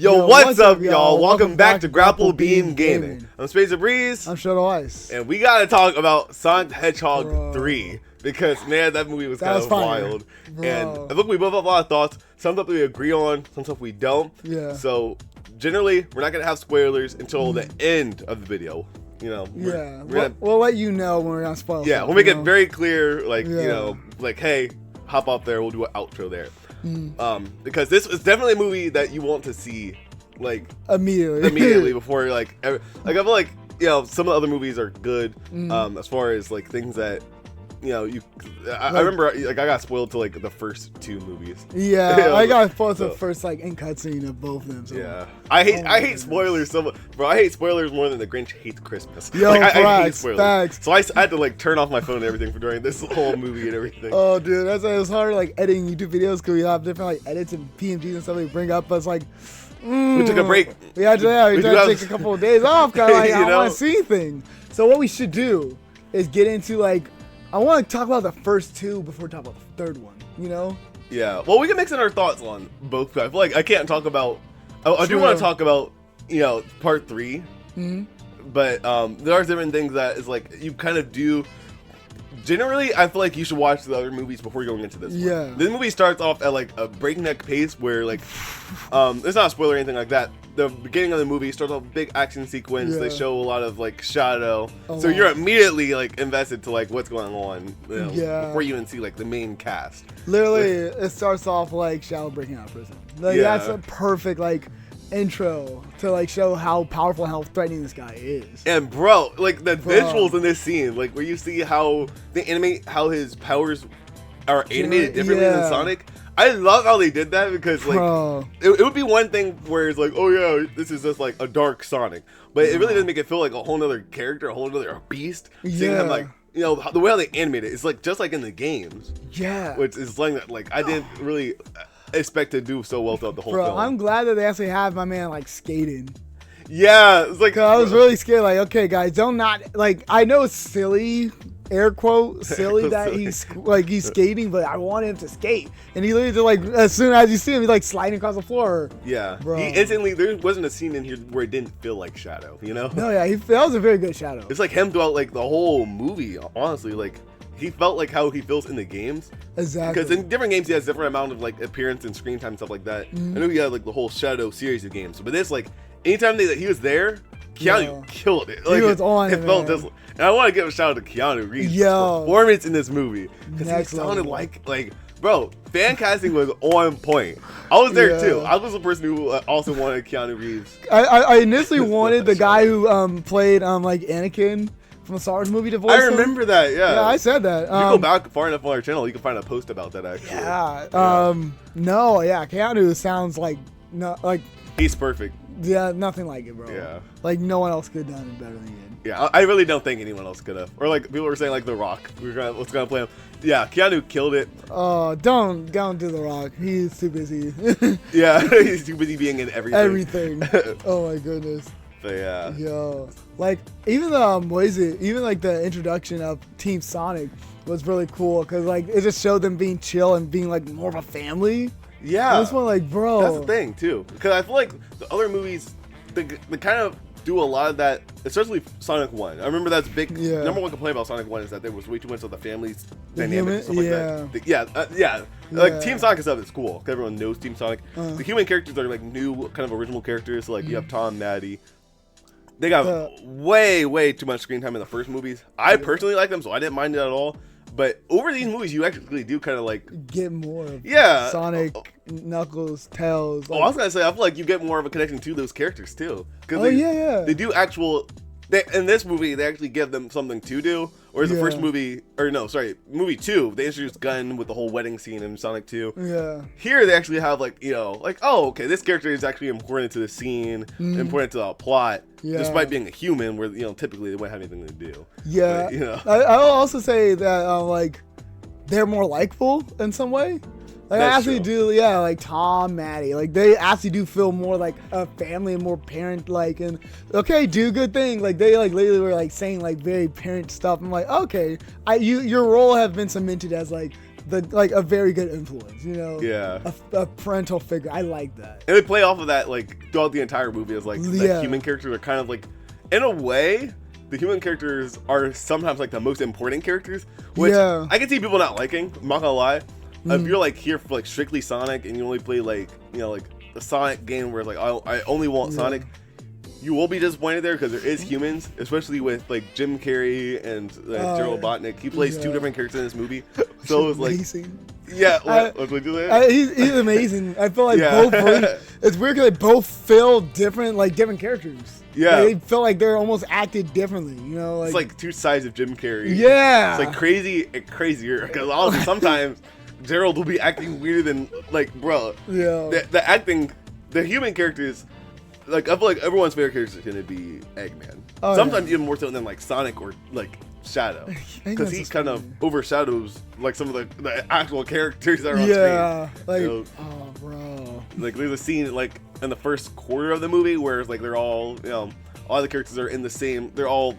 Yo, what's up, y'all? Welcome back to Grapple Beam Gaming. I'm Space Breeze. I'm Shadow Ice. And we gotta talk about Sonic the Hedgehog 3. Because, man, that movie was kind of wild. Bro. And I think we both have a lot of thoughts. Some stuff we agree on, some stuff we don't. Yeah. So, generally, we're not gonna have spoilers until the end of the video. You know, we'll let you know when we're on spoilers. Yeah, we'll make it very clear, like, you know, like, hey, hop up there, we'll do an outro there. Because this is definitely a movie that you want to see, like, immediately before, like I feel like, you know, some of the other movies are good, as far as, like, things that, you know, I remember, like, I got spoiled to, like, the first two movies. Yeah, you know, I got spoiled to the first, like, end cutscene of both of them. So. Yeah, I hate spoilers so much, bro. I hate spoilers more than the Grinch hates Christmas. Yo, like, I hate facts, spoilers. facts. So I had to, like, turn off my phone and everything for during this whole movie and everything. Oh, dude, that's why it was hard, like, editing YouTube videos because we have different, like, edits and PNGs and stuff we bring up, but it's like, we took a break. We had to take a couple of days off, kind of like, I want to see things. So what we should do is get into, like, I want to talk about the first two before we talk about the third one, you know? Yeah, well, we can mix in our thoughts on both. I feel like I can't talk about, I do want to talk about, you know, part 3, but there are different things that is like, you kind of do, generally, I feel like you should watch the other movies before going into this one. This movie starts off at, like, a breakneck pace where, like, it's not a spoiler or anything like that. The beginning of the movie starts off a big action sequence. They show a lot of, like, shadow. So you're immediately, like, invested to, like, what's going on, you know, before you even see, like, the main cast. Literally, it starts off like Shadow breaking out of prison. Like, that's a perfect, like, intro to, like, show how powerful and how threatening this guy is. And, bro, like, the visuals in this scene, like, where you see how they animate how his powers are animated differently than Sonic. I love how they did that because, like, it would be one thing where it's like, oh yeah, this is just like a dark Sonic, but it really doesn't make it feel like a whole nother character, a whole nother beast. Seeing him, like, you know, the way how they animate it, it's like just like in the games. Yeah, which is something that, like, I didn't really expect to do so well throughout the whole film. I'm glad that they actually have my man, like, skating. Yeah, it's like, I was really scared. Like, okay, guys, don't not, like, I know it's silly. Air quote silly that he's skating, but I want him to skate, and he literally, like, as soon as you see him, he's like sliding across the floor. Yeah, bro. He instantly, there wasn't a scene in here where it didn't feel like Shadow, you know? No, yeah, that was a very good Shadow. It's like him throughout, like, the whole movie. Honestly, like, he felt like how he feels in the games. Exactly. Because in different games he has different amount of, like, appearance and screen time and stuff like that. I know he had, like, the whole Shadow series of games, but this, like, anytime that he was there, Keanu killed it. Like, he was on it, felt just, and I want to give a shout out to Keanu Reeves' performance in this movie, because he sounded like, bro, fan casting was on point. I was there too. I was the person who also wanted Keanu Reeves. I initially wanted the guy who played like Anakin from the Star Wars movie to voice him. I remember that. Yeah, I said that. If you go back far enough on our channel, you can find a post about that actually. Keanu sounds like he's perfect. Yeah, nothing like it, bro. Yeah. Like, no one else could have done it better than he did. Yeah, I really don't think anyone else could have. Or, like, people were saying, like, The Rock. Let's go play him. Yeah, Keanu killed it. Oh, don't do The Rock. He's too busy. Yeah, he's too busy being in everything. Oh, my goodness. But, yeah. Yo. Like, even like, the introduction of Team Sonic was really cool. Because, like, it just showed them being chill and being, like, more of a family. Yeah, this one, like, bro. That's the thing too, because I feel like the other movies, they kind of do a lot of that, especially Sonic 1. I remember that's big. Number one complaint about Sonic 1 is that there was way too much of the family's dynamics and stuff like that. Like, Team Sonic and stuff is cool because everyone knows Team Sonic. The human characters are, like, new, kind of original characters. So, like, you have Tom, Maddie. They got way too much screen time in the first movies. I personally like them, so I didn't mind it at all. But over these movies, you actually do kind of, like, get more of Sonic, Knuckles, Tails. Like, I was gonna say, I feel like you get more of a connection to those characters too. They do in this movie, they actually give them something to do. Whereas the first movie, movie 2, they introduced Gun with the whole wedding scene in Sonic 2. Yeah. Here, they actually have, like, you know, like, oh, okay, this character is actually important to the scene, important to the plot, despite being a human, where, you know, typically they wouldn't have anything to do. Yeah. But, you know. I will also say that, like, they're more likable in some way. Like, I actually do, like, Tom, Maddie, like, they actually do feel more like a family and more parent-like, and, okay, do good things. Like, they, like, literally were, like, saying, like, very parent stuff. I'm like, okay, your role has been cemented as, like, a very good influence. You know, a parental figure. I like that. And they play off of that like throughout the entire movie as like the human characters are kind of like, in a way, the human characters are sometimes like the most important characters, which I can see people not liking. I'm not gonna lie. If you're like here for like strictly Sonic and you only play like like a Sonic game where it's like I only want Sonic, you will be disappointed there because there is humans, especially with like Jim Carrey and Gerald Botnick. He plays two different characters in this movie, so it's like he's amazing. I feel like both. It's weird because they both feel different, like different characters. Yeah, they feel like they're almost acted differently. You know, it's like two sides of Jim Carrey. Yeah, it's like crazy and crazier because sometimes Gerald will be acting weirder than like, bro. Yeah, the acting, the human characters. Like, I feel like everyone's favorite character is gonna be Eggman. Sometimes even more so than like Sonic or like Shadow, because he kind of overshadows like some of the actual characters that are on screen. Yeah, like oh, bro. Like there's a scene like in the first quarter of the movie where it's like they're all all the characters are in the same. They're all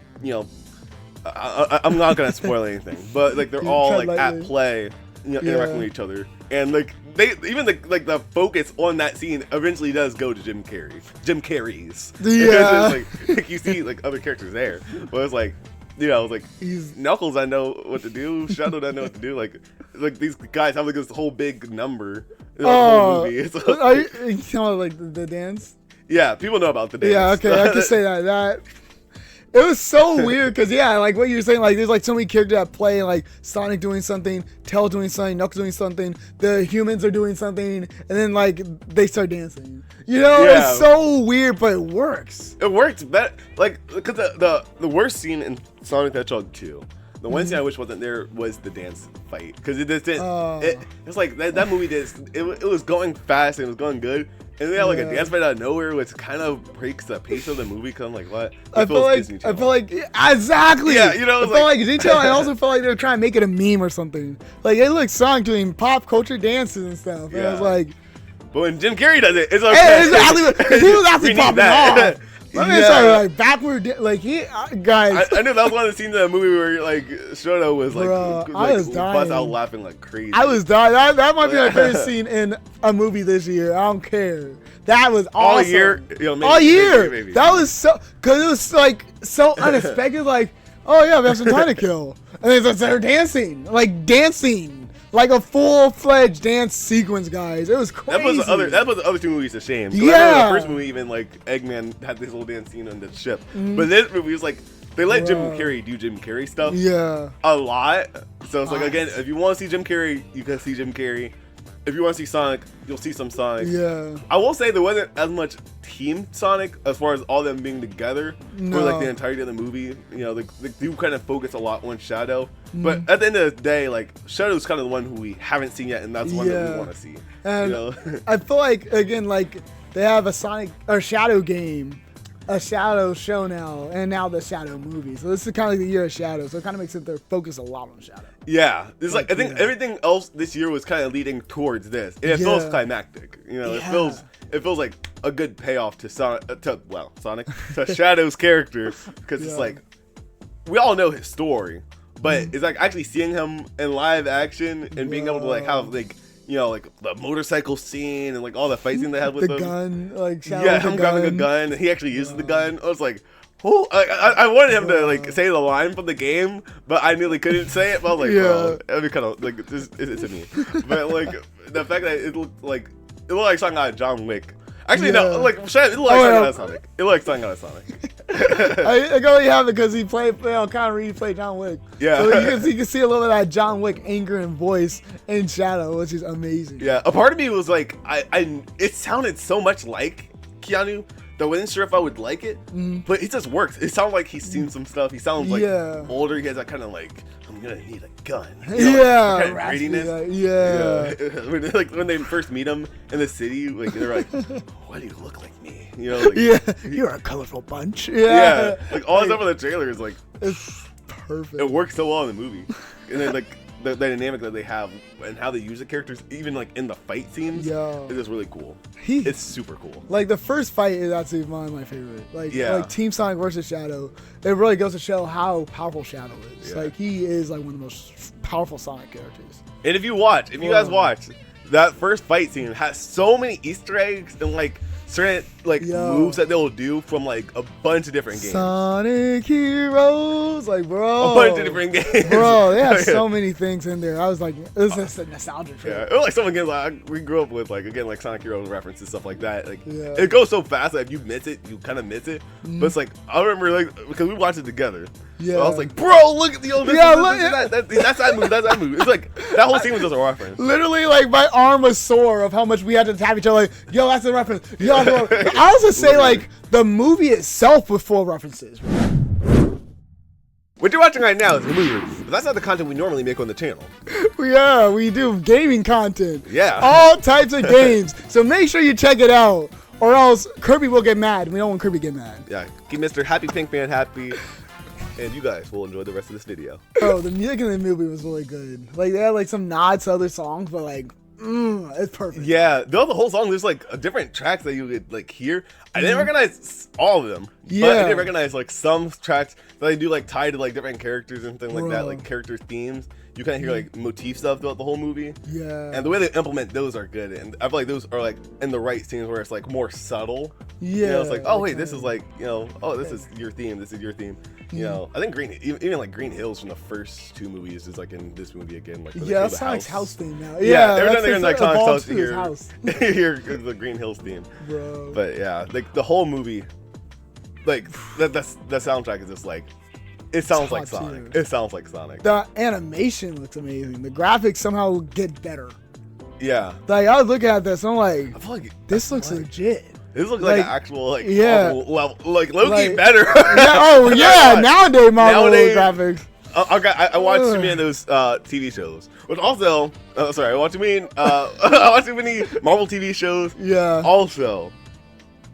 I'm not gonna spoil anything, but like they're all like at play, interacting with each other, and like. The focus on that scene eventually does go to Jim Carrey's. Yeah. Like you see like other characters there, but it's like he's Knuckles. I know what to do. Shadow doesn't know what to do. Like these guys have like this whole big number in the whole movie. Are you talking about like the dance? Yeah, people know about the dance. Yeah, okay, I can say that. It was so weird because like what you're saying, like there's like so many characters that play, like Sonic doing something, Tails doing something, Knuckles doing something, the humans are doing something, and then like they start dancing. It's so weird, but it works. It works better, like because the worst scene in Sonic the Hedgehog 2. The one scene I wish wasn't there was the dance fight because it just didn't. It's like that movie it was going fast and it was going good. And they have like a dance fight out of nowhere, which kind of breaks the pace of the movie. Cause I'm like, what? I feel like exactly. Yeah, I feel like detail. I also feel like they're trying to make it a meme or something. Like it looks Sonic doing pop culture dances and stuff. And I was like, but when Jim Carrey does it, it's okay. Exactly. He was actually popping off. Let me tell you, like backward, like guys. I knew that was one of the scenes in the movie where like Shoto was like, I was dying. Bust out laughing like crazy. I was dying. That might be my favorite scene in a movie this year. I don't care. That was awesome. All year, all year. Maybe. That was because it was like so unexpected. Like, oh yeah, we have some time to kill, and they're dancing, like a full-fledged dance sequence, guys. It was crazy. That was the other two movies a shame. Yeah. The first movie, even like Eggman had this little dance scene on the ship, but this movie was like they let Jim Carrey do Jim Carrey stuff. Yeah. A lot. So it's like again, if you want to see Jim Carrey, you can see Jim Carrey. If you want to see Sonic, you'll see some Sonic. Yeah. I will say there wasn't as much Team Sonic as far as all them being together for like the entirety of the movie. They do kind of focus a lot on Shadow. But at the end of the day, like Shadow's kind of the one who we haven't seen yet, and that's the one that we want to see. And I feel like again, like they have a Sonic or Shadow game, a Shadow show now, and now the Shadow movie. So this is kind of like the year of Shadow. So it kind of makes it their focus a lot on Shadow. Yeah, it's like I think everything else this year was kind of leading towards this, and it feels climactic. It feels like a good payoff to Sonic, to Shadow's character, because it's like we all know his story, but it's like actually seeing him in live action and being able to like have like the motorcycle scene and like all the fight scene they had with the gun, like him grabbing a gun. He actually uses the gun. I was like. Oh, I wanted him to like say the line from the game, but I nearly couldn't say it. But I was like, bro, that'd be kind of like this to me. But like the fact that it looked like something out of John Wick. Actually, no, like it looked like something out of Sonic. It looked like something out of Sonic. I can only have it because he played Connery played John Wick. Yeah, so you can see a little bit of that John Wick anger and voice in Shadow, which is amazing. Yeah, a part of me was like, it sounded so much like Keanu. I wasn't sure if I would like it, but it just works. It sounds like he's seen some stuff. He sounds like older. He has that kind of like, I'm gonna need a gun. Kind of grittiness. Yeah. When they first meet him in the city, like they're like, why do you look like me? You're a colorful bunch. Yeah. Like all the stuff in the trailer is like, it's perfect. It works so well in the movie, and then like. The dynamic that they have and how they use the characters, even like in the fight scenes, is just really cool. It's super cool. Like the first fight is actually one of my favorite. Like Team Sonic versus Shadow. It really goes to show how powerful Shadow is. Like he is like one of the most powerful Sonic characters. And if you guys watch, that first fight scene has so many Easter eggs and like certain like moves that they'll do from like a bunch of different games. Sonic Heroes, like bro, a bunch of different games, bro. They have so many things in there. I was like, this is a nostalgia trip. Yeah, it was like some again, like we grew up with like again like Sonic Heroes references, stuff like that. Like it goes so fast that if you miss it, you kind of miss it. But it's like I remember like because we watched it together. Yeah, so I was like, bro, look at the old. That's that move. That's that move. It's like that whole scene was just a reference. Literally, like my arm was sore of how much we had to tap each other. Like, yo, that's a reference. Yo, I was just say like the movie itself was full of references. What you're watching right now is the movie review, but that's not the content we normally make on the channel. Yeah, we do gaming content. Yeah, all types of games. So make sure you check it out, or else Kirby will get mad. We don't want Kirby to get mad. Yeah, keep Mr. Happy Pink Man happy. And you guys will enjoy the rest of this video. Oh, the music in the movie was really good. Like they had like some nods to other songs, but like, it's perfect. Yeah, the whole song. There's like different tracks that you could like hear. I didn't recognize all of them. Yeah, but I did recognize like some tracks that they do like tied to like different characters and things like that, like character themes. You kind of hear like motif stuff throughout the whole movie. Yeah, and the way they implement those are good, and I feel like those are like in the right scenes where it's like more subtle. Yeah, you know, it's like, oh wait, this is like, you know, oh, this is your theme. This is your theme. You know, I think even like Green Hills from the first two movies is like in this movie again. Like that's Sonic's house theme now. Yeah, every time they're in like Sonic's house, here the Green Hills theme. Bro. But yeah, like the whole movie, like the soundtrack is just like, it sounds like Sonic. It sounds like Sonic. The animation looks amazing. The graphics somehow get better. Yeah. Like I was looking at this, and I'm like, I feel like this looks legit. This looks like an actual level, like low-key better. Nowadays graphics. I watch too many of those TV shows. Which also, I watch too many Marvel TV shows. Yeah. Also,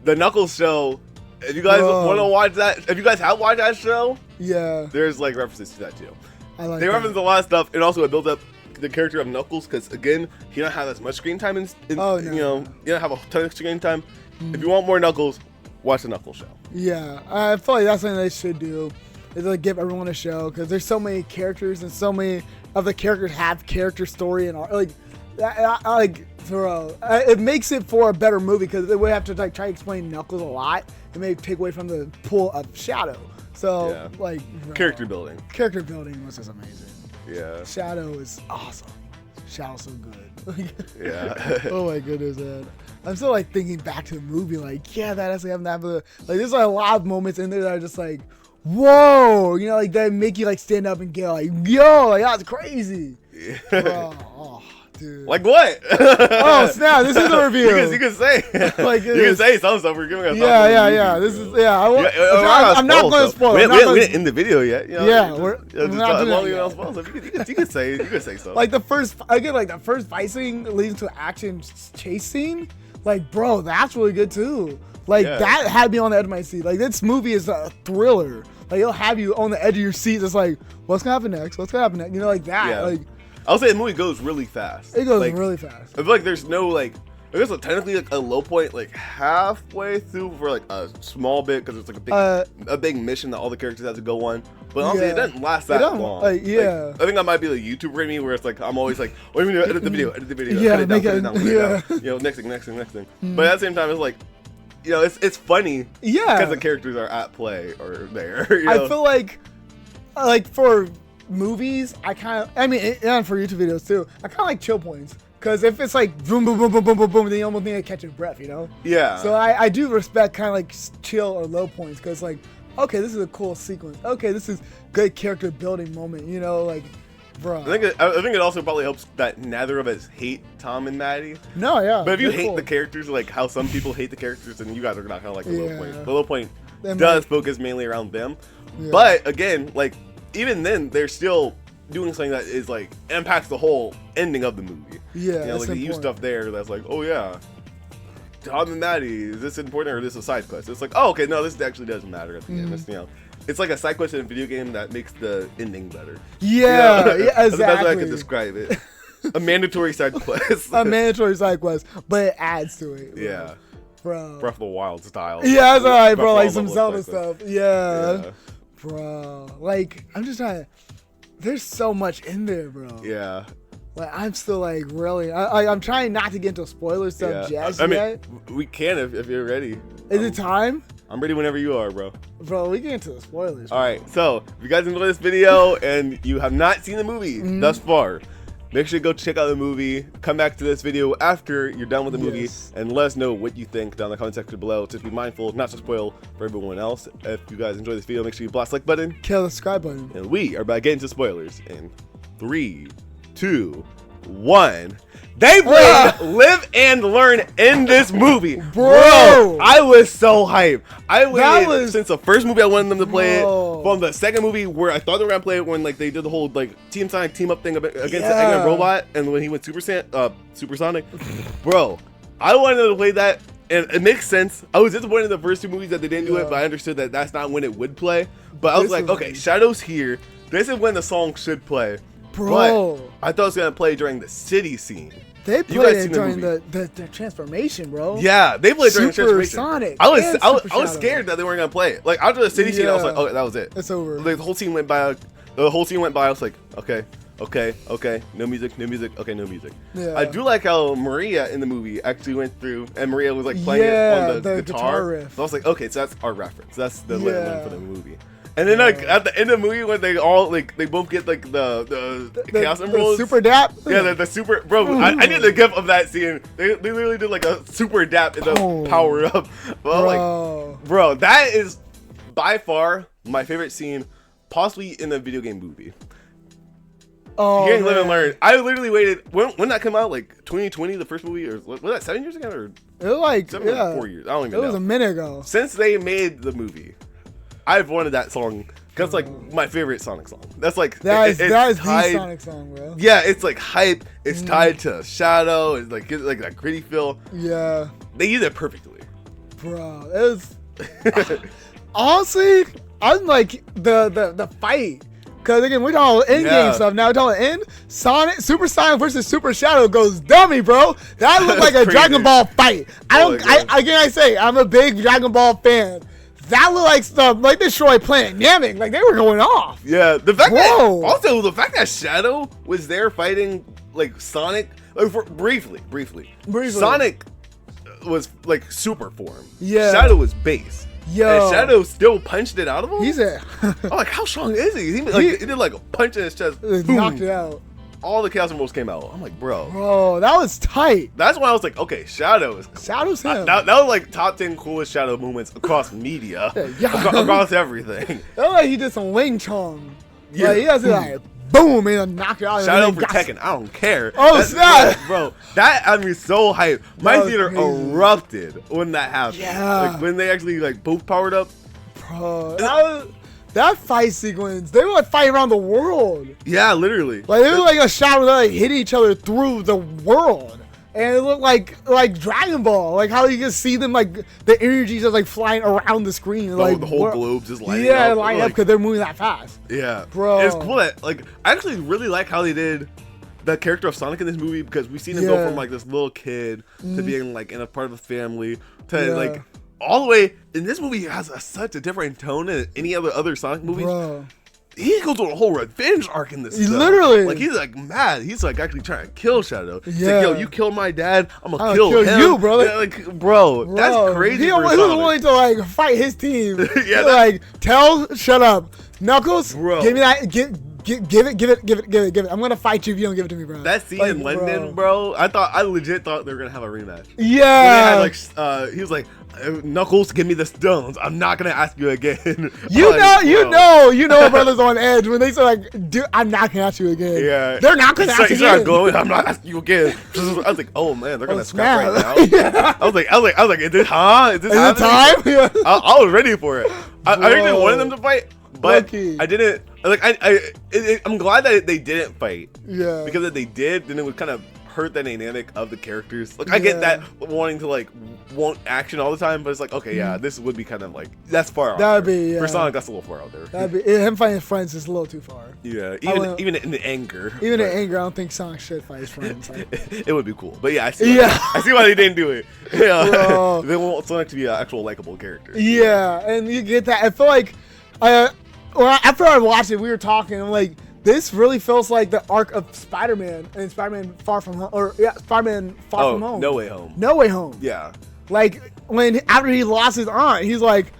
the Knuckles show. If you guys want to watch that, if you guys have watched that show, there's like references to that too. They reference a lot of stuff, and also it builds up the character of Knuckles because again, he don't have as much screen time. You don't have a ton of screen time. If you want more Knuckles, watch the Knuckles show. Yeah, I feel like that's something they should do. Is like give everyone a show because there's so many characters and so many of the characters have character story and it makes it for a better movie because they would have to like try to explain Knuckles a lot and maybe take away from the pull of Shadow. So character building was just amazing. Yeah, Shadow is awesome. Shadow's so good. Yeah. Oh my goodness, man. I'm still like thinking back to the movie, like that actually happened. Like there's like a lot of moments in there that are just like, whoa, you know, like that make you like stand up and get like, yo, like that's crazy. Yeah. Bro, oh, dude. Like what? Oh snap! This is a review. You can say like you can say some stuff. We're giving us yeah. This is I'm not going to spoil. We didn't end the video yet. You know? Yeah, we're not doing that. You can say so. Like the first fight scene leads to an action chase scene. Like, bro, that's really good too. Like that had me on the edge of my seat. Like this movie is a thriller. Like it'll have you on the edge of your seat. It's like, what's gonna happen next? What's gonna happen next? You know, like that. Yeah. Like I'll say the movie goes really fast. It goes really fast. I feel like there's no like. I guess technically like a low point like halfway through for like a small bit because it's like a big mission that all the characters have to go on. But honestly, it doesn't last that long. Like, I think that might be the YouTuber in me where it's like I'm always like, what are you gonna do? Edit the video. Yeah, cut it down. You know, next thing. But at the same time, it's like, you know, it's funny. Yeah. Because the characters are at play or there. You know? I feel like for movies, and for YouTube videos too, I kind of like chill points. Because if it's like boom, boom, boom, boom, boom, boom, boom, then you almost need to catch your breath, you know? Yeah. So I do respect kind of like chill or low points because like, okay, this is a cool sequence. Okay, this is good character building moment, you know, like, bro. I think it also probably helps that neither of us hate Tom and Maddie. No, yeah. But if you hate the characters, like how some people hate the characters, then you guys are not kind of like the low point. The low point does focus mainly around them. Yeah. But again, like even then, they're still doing something that is like impacts the whole ending of the movie. Yeah, you know, like they use stuff there that's like, oh yeah, Tom and Maddie, is this important or is this a side quest? It's like, oh okay, no, this actually doesn't matter at the end. It's, you know, it's like a side quest in a video game that makes the ending better. Yeah, you know? Yeah, exactly. That's the best way I could describe it. A mandatory side quest. A mandatory side quest, but it adds to it. Yeah. Bro. Breath of the Wild style. Yeah, that's alright, bro. Like some Zelda stuff. Yeah. Bro. Like, I'm just trying to. There's so much in there, bro. Yeah. Like I'm still like really. I'm trying not to get into spoiler stuff just yet. We can if you're ready. Is it time? I'm ready whenever you are, bro. Bro, we get into the spoilers. All right. So if you guys enjoy this video and you have not seen the movie thus far, make sure to go check out the movie. Come back to this video after you're done with the movie and let us know what you think down in the comment section below. Just be mindful not to spoil for everyone else. If you guys enjoy this video, make sure you blast the like button. Kill the subscribe button. And we are about to get into spoilers in 3, 2, 1. They played Live and Learn in this movie. Bro, I was so hyped. I waited since the first movie I wanted them to play it. From the second movie where I thought they were going to play it when like they did the whole like Team Sonic team up thing against the Eggman robot. And when he went Supersonic. Bro, I wanted them to play that. And it makes sense. I was disappointed in the first 2 movies that they didn't do it. But I understood that that's not when it would play. But I was like, okay, Shadow's here. This is when the song should play. Bro, but I thought it was gonna play during the city scene. They played it during the transformation, bro. Yeah, they played during the transformation. Sonic. I was scared that they weren't gonna play it. Like after the city scene, I was like, oh, that was it. It's over. Like, the whole scene went by. The whole scene went by. I was like, okay, no music. Okay, no music. Yeah. I do like how Maria in the movie actually went through, and Maria was like playing it on the guitar riff. So I was like, okay, so that's our reference. That's the one for the movie. And then like at the end of the movie when they all like they both get like the Chaos Emeralds. The super dap? Yeah, the super bro. I need the gif of that scene. They literally did like a super dap in the power up. Well, like bro, that is by far my favorite scene, possibly in a video game movie. Hearing Live and Learn. I literally waited when that came out, like 2020, the first movie, or was that 7 years ago or it was like 4 years? I don't even know. It was a minute ago. Since they made the movie, I've wanted that song because it's like my favorite Sonic song. That's like that is the Sonic song, bro. Yeah, it's like hype. It's tied to Shadow. It's like that gritty feel. Yeah, they use it perfectly, bro. It's honestly, I'm like the fight. Because again, we're talking in-game stuff now. We're talking Super Sonic versus Super Shadow goes dummy, bro. That looked like a crazy Dragon Ball fight. I say I'm a big Dragon Ball fan. That looked like stuff like Destroy Planet Namek. Like they were going off. Yeah, the fact that Shadow was there fighting like Sonic, like briefly. Sonic was like super form. Yeah, Shadow was base. Yo, and Shadow still punched it out of him. He's a. I'm like, how strong is he? He did like a punch in his chest. Knocked it out. All the Chaos Emeralds came out. I'm like, bro, that was tight. That's why I was like, okay, Shadow's him. That was like top 10 coolest Shadow moments across media, across everything. That like he did some Wing Chun. Yeah, like, he has to like boom and knock it out. Shadow for Tekken, I don't care. Oh snap, bro! That had me so hyped. My theater erupted when that happened. Yeah, like when they actually like both powered up. Bro, that fight sequence, they were like fighting around the world. Yeah, literally. Like they were like a shot where they like hit each other through the world, and it looked like Dragon Ball, like how you can see them like the energy just like flying around the screen, like the whole globe just lighting up. Lining up because they're moving that fast. Yeah, bro, it's cool that like I actually really like how they did the character of Sonic in this movie because we've seen him go from like this little kid to being like in a part of a family to like. All the way in this movie has such a different tone than any other Sonic movies. Bro. He goes on a whole revenge arc in this. Literally, like he's like mad. He's like actually trying to kill Shadow. He's like, yo, you killed my dad. I'm gonna kill him. You, brother. Yeah, like, bro, that's crazy. He was willing to like fight his team. Yeah, like shut up, Knuckles. Bro, give me that. Give it. I'm gonna fight you if you don't give it to me, bro. That scene in London, bro. I legit thought they were gonna have a rematch. Yeah. Had, he was like, Knuckles, give me the stones. I'm not gonna ask you again. You know, brothers on edge when they say like, dude, I'm not gonna ask you again. Yeah. They're not gonna ask you again. Going, I'm not asking you again. I was like, oh man, they're gonna scrap right now. Yeah. I was like, is this time? Yeah. I was ready for it. I didn't want them to fight. But I didn't like. I'm glad that they didn't fight. Yeah. Because if they did, then it would kind of hurt the dynamic of the characters. Like I get that wanting to like want action all the time, but it's like okay, yeah, this would be kind of like that's far out. That'd be for Sonic. That's a little far out there. That'd be him fighting friends is a little too far. Yeah. Even in the anger. Even in anger, I don't think Sonic should fight his friends. Like. It would be cool, but yeah, I see why they didn't do it. Yeah. They want Sonic to be an actual likable character. Yeah, and you get that. I feel like. Well, after I watched it, we were talking. I'm like, this really feels like the arc of Spider-Man and Spider-Man Far From Home, Spider-Man Far From Home. No Way Home. No Way Home. Yeah. Like when after he lost his aunt, he's like,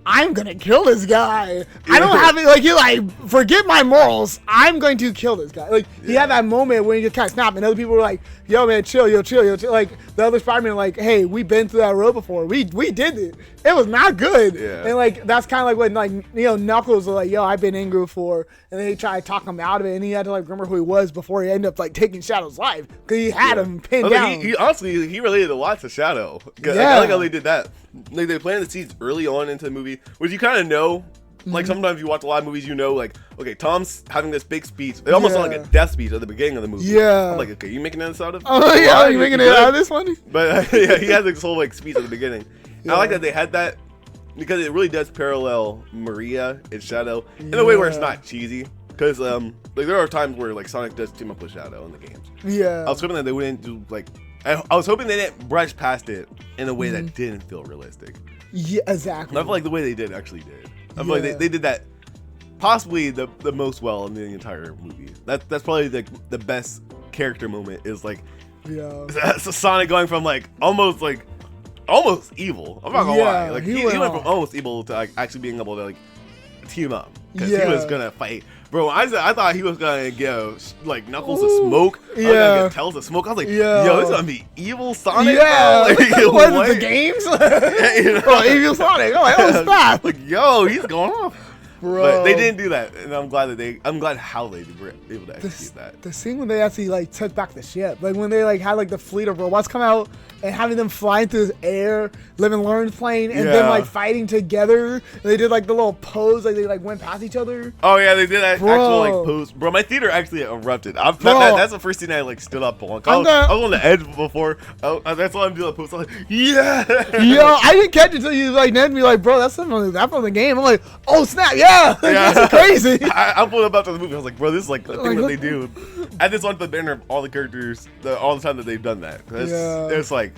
I'm gonna kill this guy. I don't have it. Like he like forget my morals. I'm going to kill this guy. Like he had that moment when he just kind of snapped, and other people were like, "Yo, man, chill, chill." Like the other Spider-Man, like, "Hey, we've been through that road before. We did it. It was not good." Yeah. And like that's kind of like when like Knuckles was like, "Yo, I've been angry before," and then he tried to talk him out of it, and he had to like remember who he was before he ended up like taking Shadow's life because he had him pinned down. He honestly he related a lot to Shadow. I like how they did that. Like they planted the seeds early on into the movie, which you kind of know. Like sometimes you watch a lot of movies, like, okay, Tom's having this big speech. It almost sounded like a death speech at the beginning of the movie. Yeah. I'm like, okay, you making this out of? Oh yeah, are you making it out of this one? But yeah, he had this whole like speech at the beginning. And I like that they had that because it really does parallel Maria and Shadow in a way where it's not cheesy. Because like there are times where like Sonic does team up with Shadow in the games. Yeah. I was hoping that they wouldn't do like. I was hoping they didn't brush past it in a way that didn't feel realistic. Yeah, exactly. I feel like the way they did actually did. I feel like they did that possibly the most well in the entire movie. That's probably the best character moment is like Sonic going from like almost evil. I'm not gonna lie. Like he went from almost evil to like actually being able to like team up because he was gonna fight. Bro, I thought he was gonna give like Knuckles a smoke. I was gonna give Tails a smoke. I was like, yo, this is gonna be evil Sonic. Yeah, like, what is the games? Evil Sonic. I'm like, oh snap! Like, yo, he's going off. Bro. But they didn't do that, and I'm glad how they were able to execute that. The scene when they actually like took back the ship, like when they like had like the fleet of robots come out and having them flying through the air, Live and Learn plane, and then like fighting together. And they did like the little pose, like they like went past each other. Oh yeah, they did that actual like pose. Bro, my theater actually erupted. That's the first thing I like stood up on. I was on the edge before. That's why I'm doing the pose. I'm like, yeah. Yo, I didn't catch it until you like then be like, bro, that's something that from the game. I'm like, oh snap, yeah, that's crazy. I pulled up after the movie. I was like, bro, this is like the thing that they do. I just want the banner of all the characters, all the time that they've done that. It's like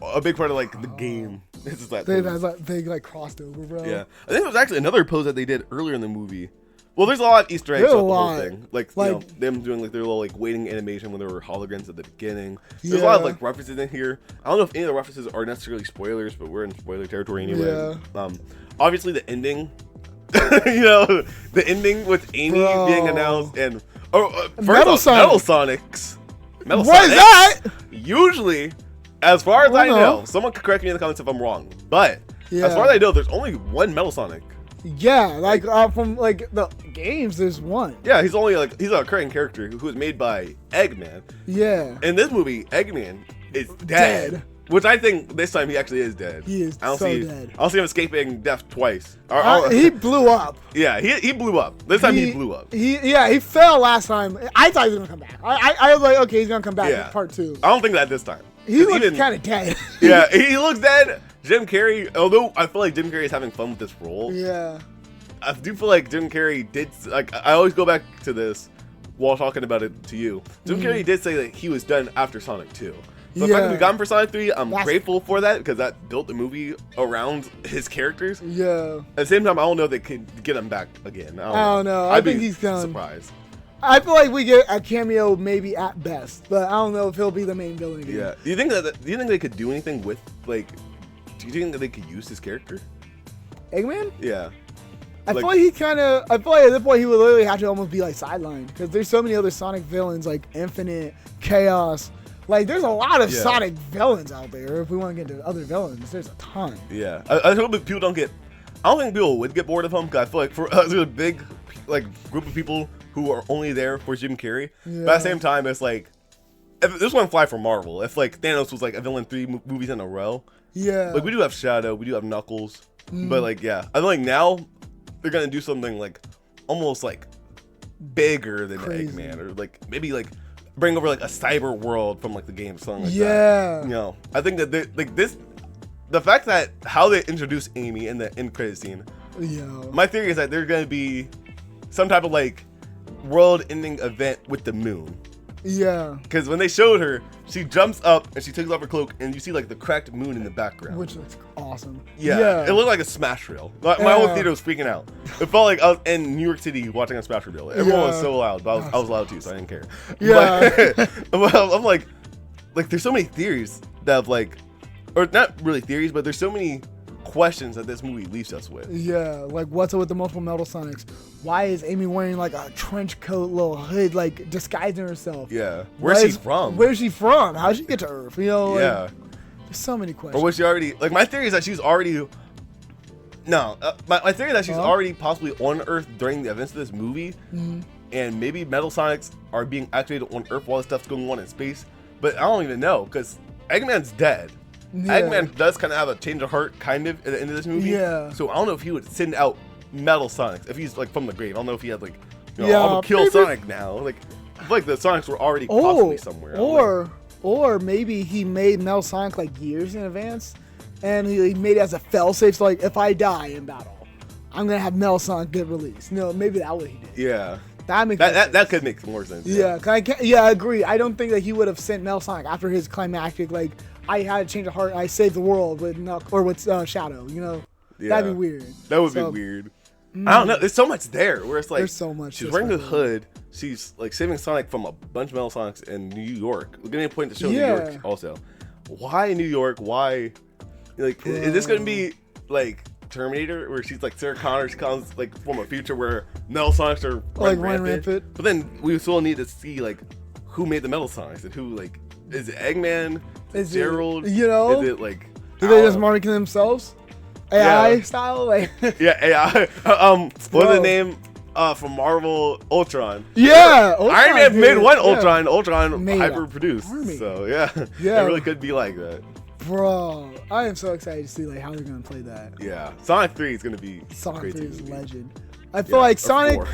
a big part of like the game. This is that they like crossed over, bro. Yeah, I think it was actually another pose that they did earlier in the movie. Well, there's a lot of Easter eggs throughout the whole thing. Like you know, them doing like their little like waiting animation when there were holograms at the beginning. There's a lot of like references in here. I don't know if any of the references are necessarily spoilers, but we're in spoiler territory anyway. Yeah. Obviously the ending. The ending with Amy being announced and Metal Sonics. What is that? Usually, as far as I know, someone could correct me in the comments if I'm wrong, but as far as I know, there's only one Metal Sonic. Yeah, like from like the games, there's one. Yeah, he's a recurring character who was made by Eggman. Yeah. In this movie, Eggman is dead. Which I think this time he actually is dead. He is dead. I don't see him escaping death twice. He blew up. Yeah, he blew up. This time he blew up. He fell last time. I thought he was gonna come back. I was like, okay, he's gonna come back in part 2. I don't think that this time. He looks kind of dead. Yeah, he looks dead. Jim Carrey, although I feel like Jim Carrey is having fun with this role. Yeah. I do feel like Jim Carrey did, like, I always go back to this while talking about it to you. Jim Carrey did say that he was done after Sonic 2. So the fact that we got him for Sonic 3, I'm grateful for that because that built the movie around his characters. Yeah. At the same time, I don't know if they could get him back again. I don't know. I think he's done. Surprised. I feel like we get a cameo maybe at best, but I don't know if he'll be the main villain again. Yeah. Do you think they could do anything with like? Do you think that they could use his character? Eggman? Yeah. I feel like at this point he would literally have to almost be like sidelined because there's so many other Sonic villains like Infinite, Chaos. Like, there's a lot of Sonic villains out there. If we want to get into other villains, there's a ton. Yeah. I hope people don't get... I don't think people would get bored of him, because I feel like for us, there's a big like group of people who are only there for Jim Carrey. Yeah. But at the same time, it's like... If this wouldn't fly for Marvel. If, like, Thanos was, like, a villain 3 movies in a row. Yeah. Like, we do have Shadow. We do have Knuckles. But, like, yeah. I feel like now they're going to do something, like, almost, like, bigger than Eggman. Or, like, maybe, like... bring over like a cyber world from like the game, something like that. You know, I think that the fact that how they introduce Amy in the end credit scene. Yeah. My theory is that there's gonna be some type of like world-ending event with the moon. Yeah. Because when they showed her, she jumps up and she takes off her cloak, and you see like the cracked moon in the background. Which looks awesome. Yeah. It looked like a Smash reel. My whole theater was freaking out. It felt like I was in New York City watching a Smash reel. Everyone was so loud, but I was loud too, so I didn't care. Yeah. But I'm like there's so many theories that have like, or not really theories, but there's so many questions that this movie leaves us with. Yeah, like what's up with the multiple metal Sonics? Why is Amy wearing like a trench coat, little hood, like disguising herself? Yeah, where's she from? Where's she from? How'd she get to Earth? You know, yeah. There's so many questions. Or was she already like? My theory is that she's already. No, my theory is that she's already possibly on Earth during the events of this movie, and maybe Metal Sonics are being activated on Earth while this stuff's going on in space. But I don't even know because Eggman's dead. Yeah. Eggman does kind of have a change of heart, kind of, at the end of this movie. Yeah. So I don't know if he would send out Metal Sonics if he's like from the grave. I don't know if he had like, I'm gonna kill Sonic now. Like, I feel like the Sonics were already possibly somewhere. Or maybe he made Metal Sonic like years in advance, and he made it as a failsafe. So like, if I die in battle, I'm gonna have Metal Sonic get released. No, maybe that's what he did. Yeah. That could make more sense. Yeah. I agree. I don't think that he would have sent Metal Sonic after his climactic like, I had to change of heart. I saved the world with Shadow. You know, that'd be weird. That would be weird. I don't know. There's so much there where it's like there's so much. She's wearing the hood. She's like saving Sonic from a bunch of Metal Sonics in New York. We're getting a point to show New York also. Why New York? Why? Like, is this gonna be like Terminator, where she's like Sarah Connor? She comes like from a future where Metal Sonics are like rampant. But then we still need to see like who made the Metal Sonics and who like. Is it Eggman? Is it Gerald? You know? Is it like... Do they just market themselves? AI style? Like yeah, AI. What's the name from Marvel? Ultron. Yeah! Ultron, Iron Man made one Ultron. Ultron hyper-produced. So, yeah. It really could be like that. Bro, I am so excited to see like how they're going to play that. Yeah. Sonic 3 is going to be Sonic 3 is legend. I feel like Sonic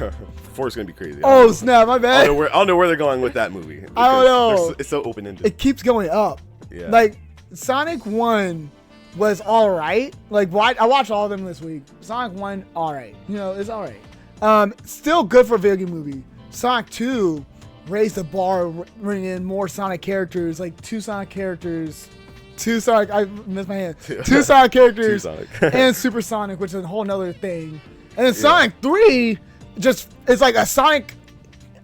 4 is gonna be crazy. Oh snap! My bad. I don't know where they're going with that movie. I don't know. It's so open-ended. It keeps going up. Yeah. Like Sonic 1 was all right. Like I watched all of them this week. Sonic 1, all right. You know, it's all right. Still good for a video game movie. Sonic 2 raised the bar, bringing in more Sonic characters, like two Sonic characters. I missed my hand. Two Sonic characters and Super Sonic, which is a whole nother thing. And then Sonic 3 just is like a Sonic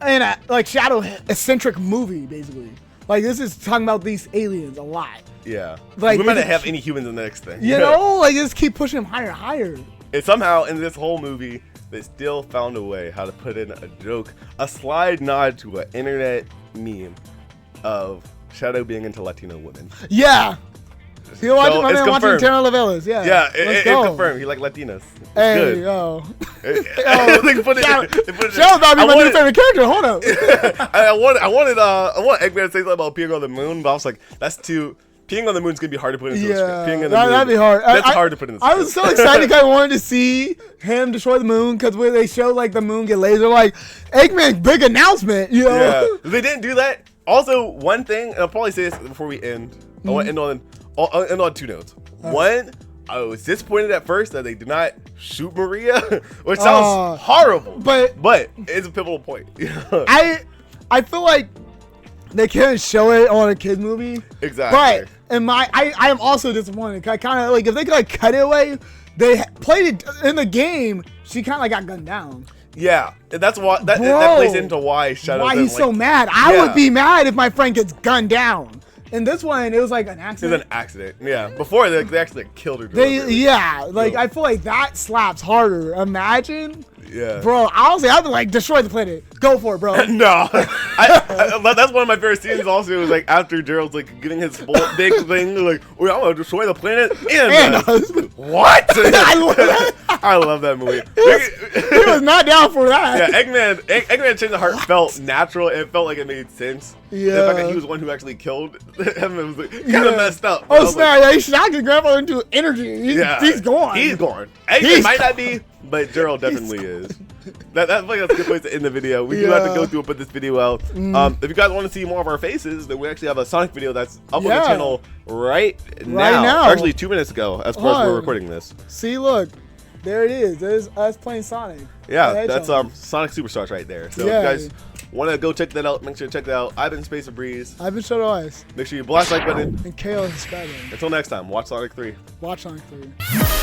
and a like Shadow eccentric movie, basically. Like this is talking about these aliens a lot. Yeah. Like we might not have any humans in the next thing. You know, like just keep pushing them higher and higher. And somehow in this whole movie, they still found a way how to put in a joke, a slide nod to an internet meme of Shadow being into Latino women. Yeah. You're watching telenovelas, yeah. Yeah, it's confirmed. He like Latinas. It's good. Yo. Shadow's about to be my new favorite character. Hold up. I want Eggman to say something about peeing on the moon, but I was like, that's too. Peeing on the moon is gonna be hard to put into the script. That'd be hard. That's hard to put in the script. I was so excited. I wanted to see him destroy the moon because when they showed like the moon get laser, like Eggman's big announcement. You know? Yeah, they didn't do that. Also, one thing, and I'll probably say this before we end. I want to end on two notes. One, I was disappointed at first that they did not shoot Maria, which sounds horrible, but it's a pivotal point. I feel like they can't show it on a kid movie. Exactly. But I am also disappointed. I kind of like if they could like cut it away. They played it in the game. She kind of like got gunned down. Yeah, that's why that plays into why Shadow. Why he's so mad? I would be mad if my friend gets gunned down. In this one, it was like an accident. It was an accident. Yeah. Before they actually killed her. I feel like that slaps harder. Imagine. Yeah. Bro, honestly, I'd be like, destroy the planet. Go for it, bro. No. That's one of my favorite scenes also. It was like after Gerald's like getting his big thing, like, oh, I'm going to destroy the planet and what? I love that movie. He was not down for that. Yeah, Eggman Change the Heart felt natural. It felt like it made sense. Yeah. The fact that he was the one who actually killed him, it was like, kind of messed up. Oh, snap. He shocked his grandfather into energy. He's gone. He's gone. Eggman might not be, but Gerald definitely is. That's a good place to end the video. We do have to go through and put this video out. If you guys want to see more of our faces, then we actually have a Sonic video that's up on the channel right now. Actually, 2 minutes ago, as far as we're recording this. See, look. There it is. There's us playing Sonic. Yeah, that's Sonic Superstars right there. So if you guys Want to go check that out? Make sure to check that out. I've been Space Breeze. I've been Shadow Ice. Make sure you blast like button. And KO is Skydome. Until next time, watch Sonic 3. Watch Sonic 3.